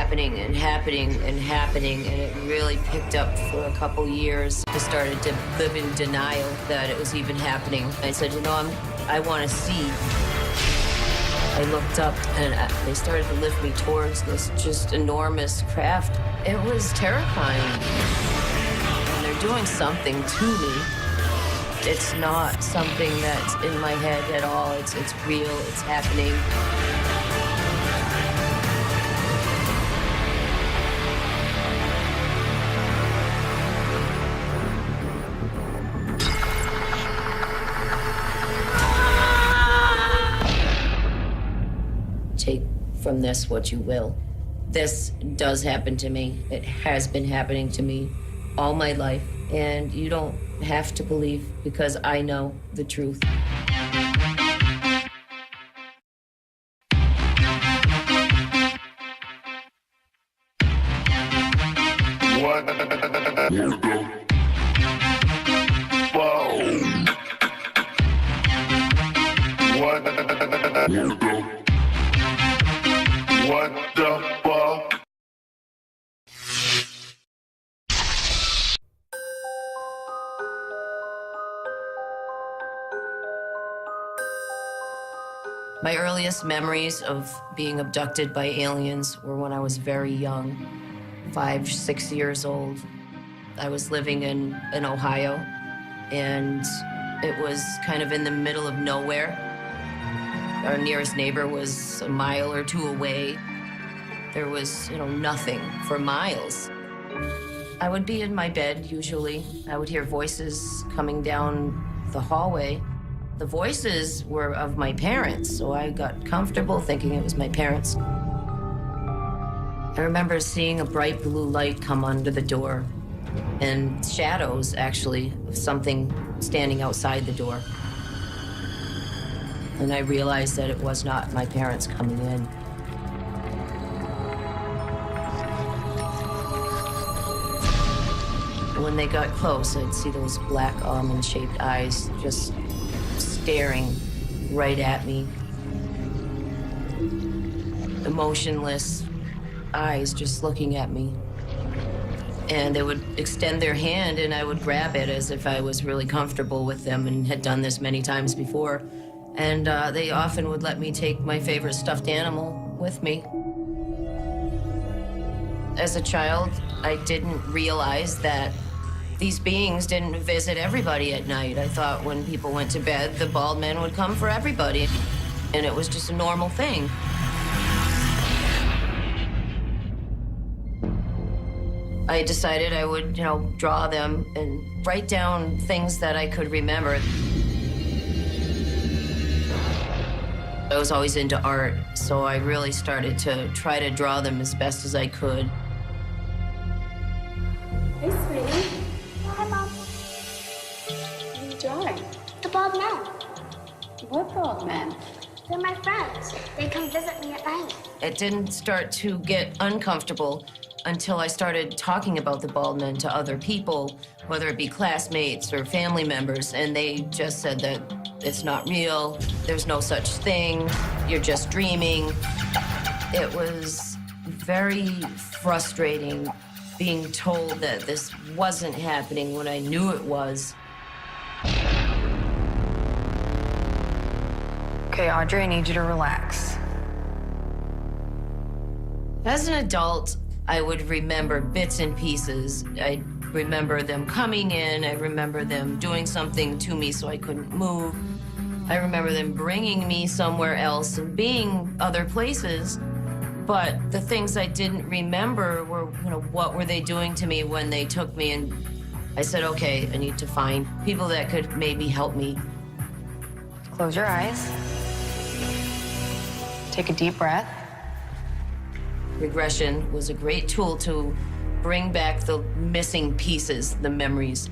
happening and happening and happening, and it really picked up for a couple years. I started to live in denial that it was even happening. I said, you know, I want to see. I looked up, and they started to lift me towards this just enormous craft. It was terrifying. And they're doing something to me. It's not something that's in my head at all. It's real. It's happening. Take from this what you will. This does happen to me. It has been happening to me all my life, and you don't have to believe because I know the truth. What the fuck? My earliest memories of being abducted by aliens were when I was very young, 5, 6 years old. I was living in Ohio, and it was kind of in the middle of nowhere. Our nearest neighbor was a mile or two away. There was, nothing for miles. I would be in my bed, usually. I would hear voices coming down the hallway. The voices were of my parents, so I got comfortable thinking it was my parents. I remember seeing a bright blue light come under the door, and shadows, actually, of something standing outside the door. And I realized that it was not my parents coming in. When they got close, I'd see those black almond-shaped eyes just staring right at me. Emotionless eyes just looking at me. And they would extend their hand, and I would grab it as if I was really comfortable with them and had done this many times before. And they often would let me take my favorite stuffed animal with me. As a child, I didn't realize that these beings didn't visit everybody at night. I thought when people went to bed, the bald man would come for everybody. And it was just a normal thing. I decided I would, draw them and write down things that I could remember. I was always into art, so I really started to try to draw them as best as I could. Hey, sweetie. Hi, Mom. What are you drawing? The bald men. What bald men? They're my friends. They come visit me at night. It didn't start to get uncomfortable until I started talking about the bald men to other people, whether it be classmates or family members, and they just said that it's not real, there's no such thing, you're just dreaming. It was very frustrating being told that this wasn't happening when I knew it was. Okay, Audrey, I need you to relax. As an adult, I would remember bits and pieces. I remember them coming in. I remember them doing something to me so I couldn't move. I remember them bringing me somewhere else and being other places. But the things I didn't remember were, what were they doing to me when they took me? And I said, okay, I need to find people that could maybe help me. Close your eyes. Take a deep breath. Regression was a great tool to bring back the missing pieces, the memories.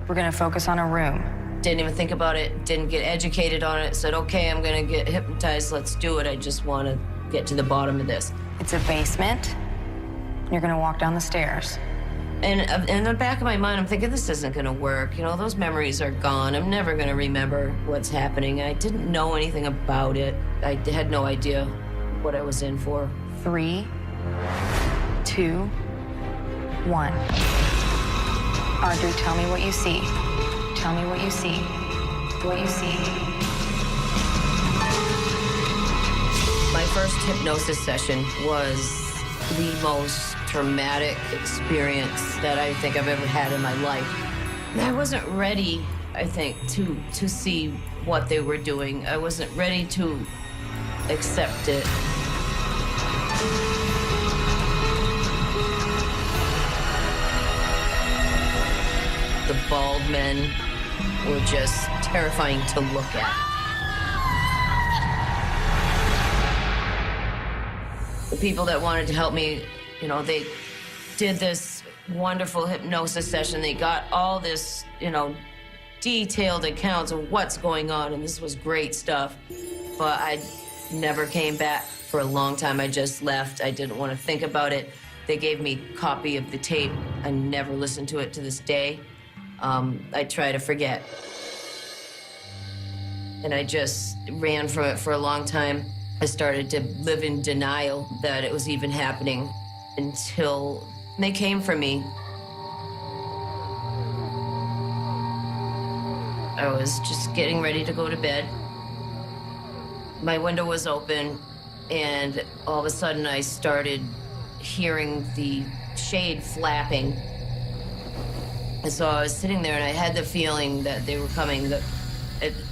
We're gonna focus on a room. Didn't even think about it, didn't get educated on it, said, okay, I'm gonna get hypnotized, let's do it. I just wanna get to the bottom of this. It's a basement. You're gonna walk down the stairs. And in the back of my mind, I'm thinking, this isn't gonna work. Those memories are gone. I'm never gonna remember what's happening. I didn't know anything about it. I had no idea what I was in for. 3, 2, 1. Audrey, tell me what you see. Tell me what you see. What you see. My first hypnosis session was the most traumatic experience that I think I've ever had in my life. And I wasn't ready, I think, to see what they were doing. I wasn't ready to accept it. The bald men were just terrifying to look at. The people that wanted to help me, you know, they did this wonderful hypnosis session. They got all this, you know, detailed accounts of what's going on, and this was great stuff. But I never came back for a long time. I just left. I didn't want to think about it. They gave me a copy of the tape. I never listened to it to this day. I try to forget. And I just ran from it for a long time. I started to live in denial that it was even happening until they came for me. I was just getting ready to go to bed. My window was open, and all of a sudden I started hearing the shade flapping. And so I was sitting there, and I had the feeling that they were coming.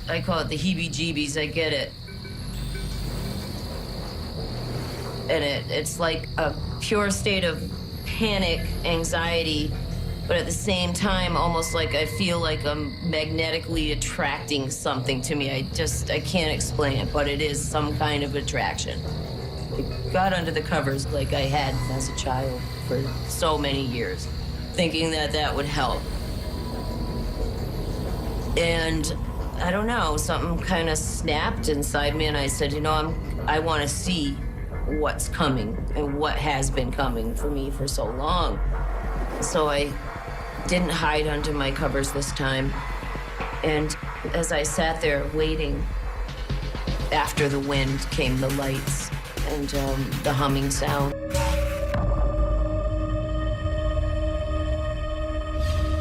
I call it the heebie-jeebies. I get it. And it's like a pure state of panic, anxiety, but at the same time, almost like I feel like I'm magnetically attracting something to me. I can't explain it, but it is some kind of attraction. I got under the covers like I had as a child for so many years, thinking that that would help. And I don't know, something kind of snapped inside me, and I said, you know, I want to see what's coming and what has been coming for me for so long. So I didn't hide under my covers this time. And as I sat there waiting, after the wind came the lights and the humming sound.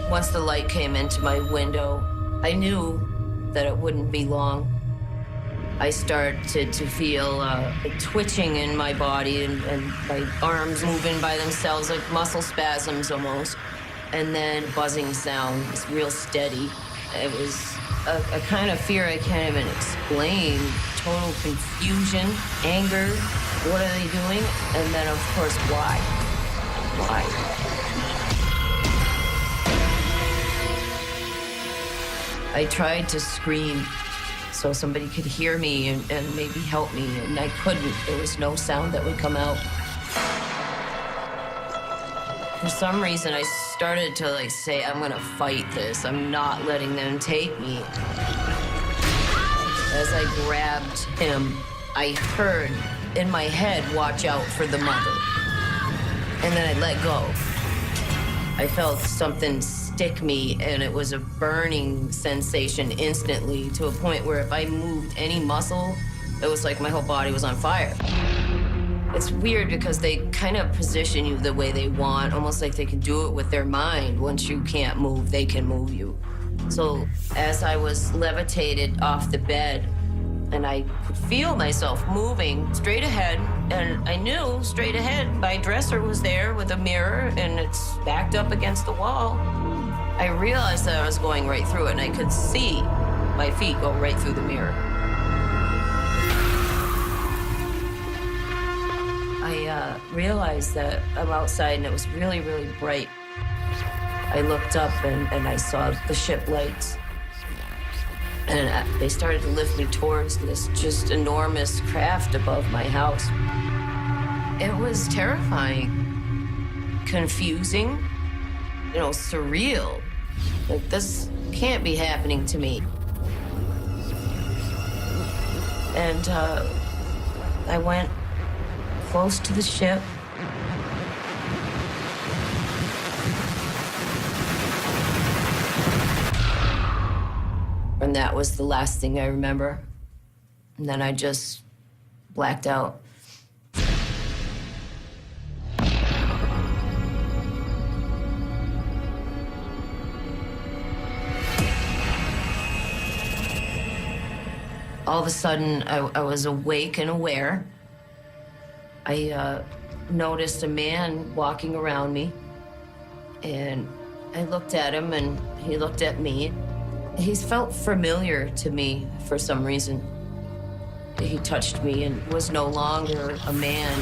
Once the light came into my window, I knew that it wouldn't be long. I started to feel a twitching in my body and my arms moving by themselves, like muscle spasms almost. And then buzzing sound, it's real steady. It was a kind of fear I can't even explain. Total confusion, anger, what are they doing? And then, of course, why? Why? I tried to scream so somebody could hear me and maybe help me, and I couldn't. There was no sound that would come out. For some reason, I started to say, I'm gonna fight this. I'm not letting them take me. As I grabbed him, I heard in my head, watch out for the mother. And then I let go. I felt something stick me, and it was a burning sensation instantly, to a point where if I moved any muscle, it was like my whole body was on fire. It's weird because they kind of position you the way they want, almost like they can do it with their mind. Once you can't move, they can move you. So as I was levitated off the bed, and I could feel myself moving straight ahead, and I knew straight ahead my dresser was there with a mirror, and it's backed up against the wall. I realized that I was going right through it, and I could see my feet go right through the mirror. I realized that I'm outside, and it was really, really bright. I looked up, and I saw the ship lights. And they started to lift me towards this just enormous craft above my house. It was terrifying, confusing, surreal. Like, this can't be happening to me. And I went close to the ship. And that was the last thing I remember. And then I just blacked out. All of a sudden, I was awake and aware. I noticed a man walking around me, and I looked at him, and he looked at me. He felt familiar to me for some reason. He touched me and was no longer a man.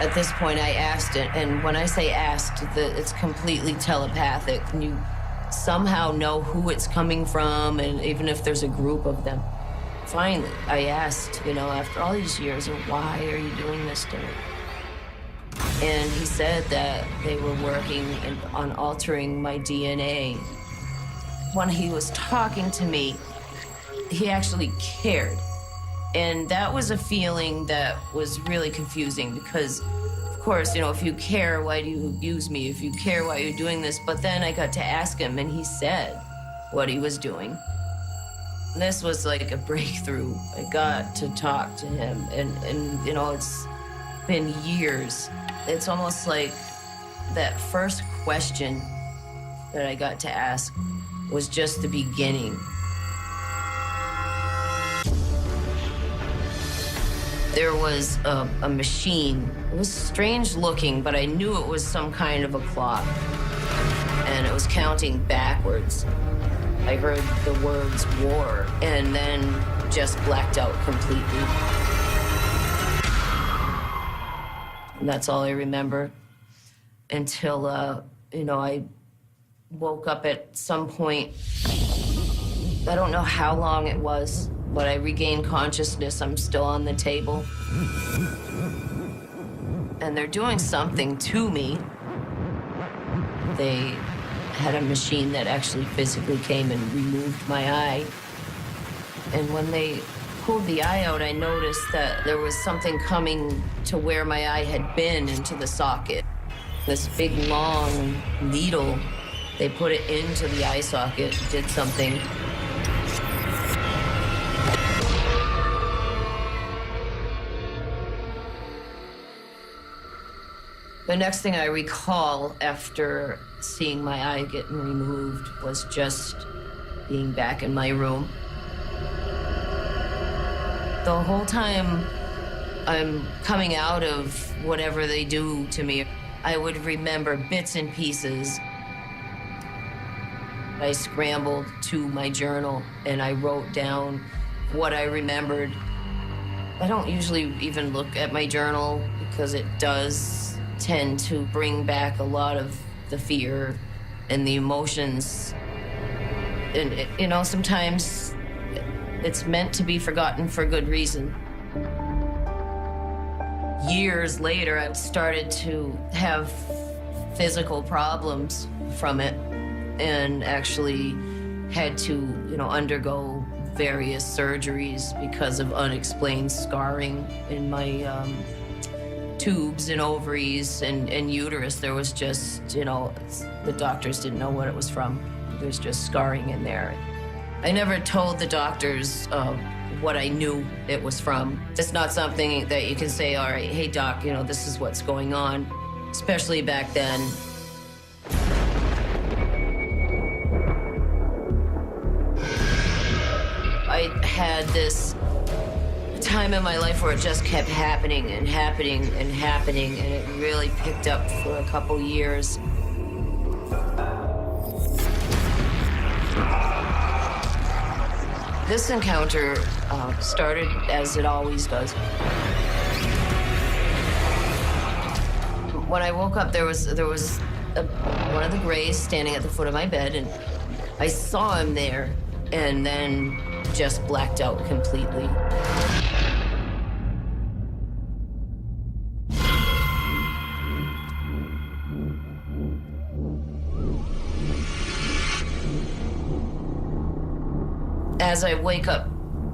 At this point, I asked it, and when I say asked, it's completely telepathic. And you somehow know who it's coming from, and even if there's a group of them. Finally, I asked, after all these years, why are you doing this to me? And he said that they were working on altering my DNA. When he was talking to me, he actually cared. And that was a feeling that was really confusing because, of course, if you care, why do you abuse me? If you care, why are you doing this? But then I got to ask him, and he said what he was doing. This was like a breakthrough. I got to talk to him, and it's been years. It's almost like that first question that I got to ask was just the beginning. There was a machine. It was strange looking, but I knew it was some kind of a clock. And it was counting backwards. I heard the words war, and then just blacked out completely. And that's all I remember until, I woke up at some point. I don't know how long it was, but I regained consciousness. I'm still on the table. And they're doing something to me. They had a machine that actually physically came and removed my eye. And when they pulled the eye out, I noticed that there was something coming to where my eye had been into the socket. This big, long needle, they put it into the eye socket, did something. The next thing I recall after seeing my eye getting removed was just being back in my room. The whole time I'm coming out of whatever they do to me, I would remember bits and pieces. I scrambled to my journal and I wrote down what I remembered. I don't usually even look at my journal because it does tend to bring back a lot of the fear and the emotions. And, sometimes it's meant to be forgotten for good reason. Years later, I started to have physical problems from it and actually had to, undergo various surgeries because of unexplained scarring in my tubes and ovaries and uterus. There was just, the doctors didn't know what it was from. There's just scarring in there. I never told the doctors what I knew it was from. It's not something that you can say, all right, hey doc, this is what's going on, especially back then. I had this time in my life where it just kept happening and happening and happening, and it really picked up for a couple years. This encounter started as it always does. When I woke up, there was one of the Greys standing at the foot of my bed, and I saw him there, and then just blacked out completely. As I wake up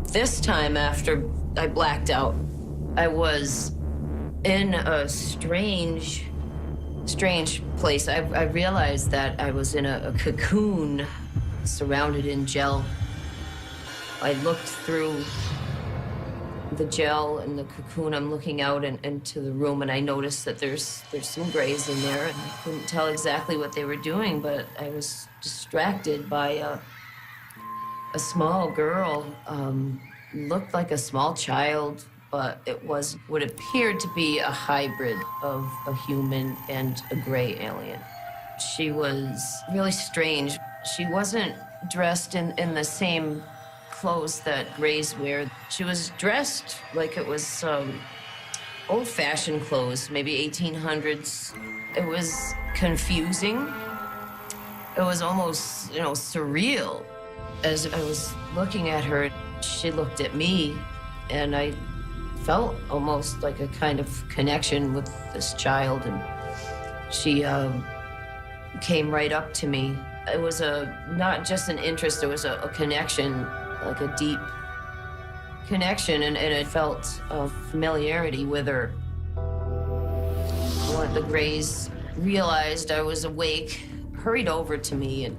this time after I blacked out, I was in a strange place. I realized that I was in a cocoon surrounded in gel. I looked through the gel and the cocoon. I'm looking out into the room, and I noticed that there's some Greys in there, and I couldn't tell exactly what they were doing, but I was distracted by a a small girl, looked like a small child, but it was what appeared to be a hybrid of a human and a gray alien. She was really strange. She wasn't dressed in the same clothes that grays wear. She was dressed like it was old-fashioned clothes, maybe 1800s. It was confusing. It was almost, surreal. As I was looking at her, she looked at me, and I felt almost like a kind of connection with this child, and she came right up to me. It was not just an interest, it was a connection, like a deep connection, and I felt a familiarity with her. One of the Greys realized I was awake, hurried over to me, and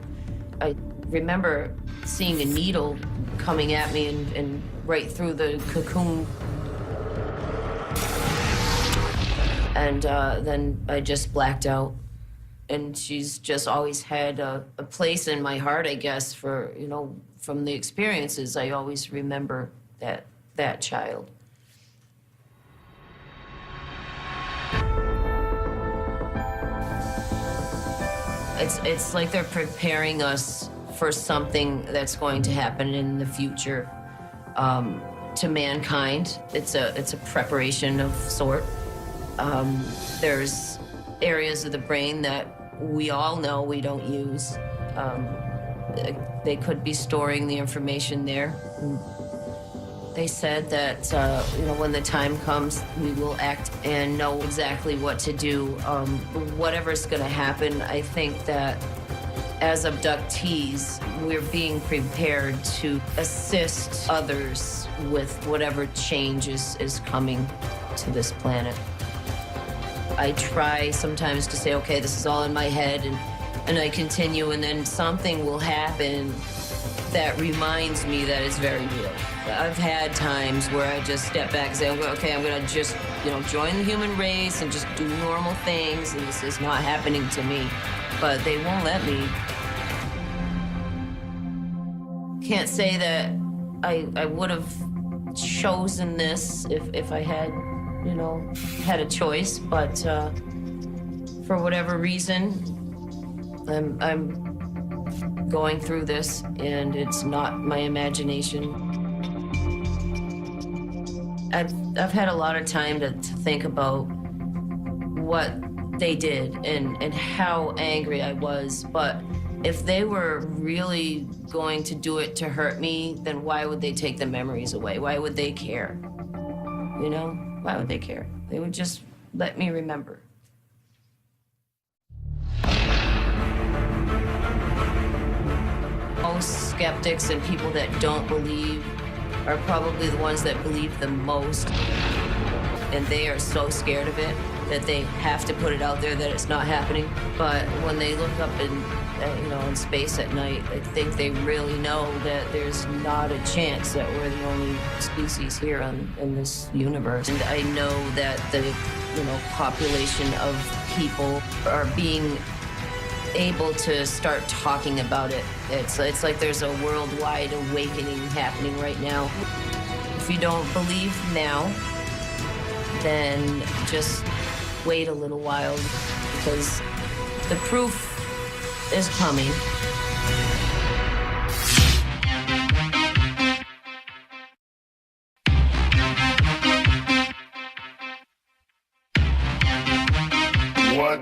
I remember seeing a needle coming at me and right through the cocoon. And then I just blacked out. And she's just always had a place in my heart, I guess, for, from the experiences, I always remember that child. It's like they're preparing us for something that's going to happen in the future to mankind. It's a preparation of sort. There's areas of the brain that we all know we don't use. They could be storing the information there. They said that, when the time comes, we will act and know exactly what to do. Whatever's going to happen, I think that as abductees, we're being prepared to assist others with whatever change is coming to this planet. I try sometimes to say, okay, this is all in my head, and I continue, and then something will happen that reminds me that it's very real. I've had times where I just step back and say, okay, I'm gonna just, join the human race and just do normal things, and this is not happening to me. But they won't let me. Can't say that I would have chosen this if I had, had a choice, but for whatever reason, I'm going through this, and it's not my imagination. I've had a lot of time to think about what they did and how angry I was, but if they were really going to do it to hurt me, then why would they take the memories away? Why would they care? Why would they care? They would just let me remember. Most skeptics and people that don't believe are probably the ones that believe the most. And they are so scared of it that they have to put it out there that it's not happening. But when they look up in space at night, I think they really know that there's not a chance that we're the only species here in this universe. And I know that the population of people are being able to start talking about it. It's like there's a worldwide awakening happening right now. If you don't believe now, then just wait a little while, because the proof is coming. What?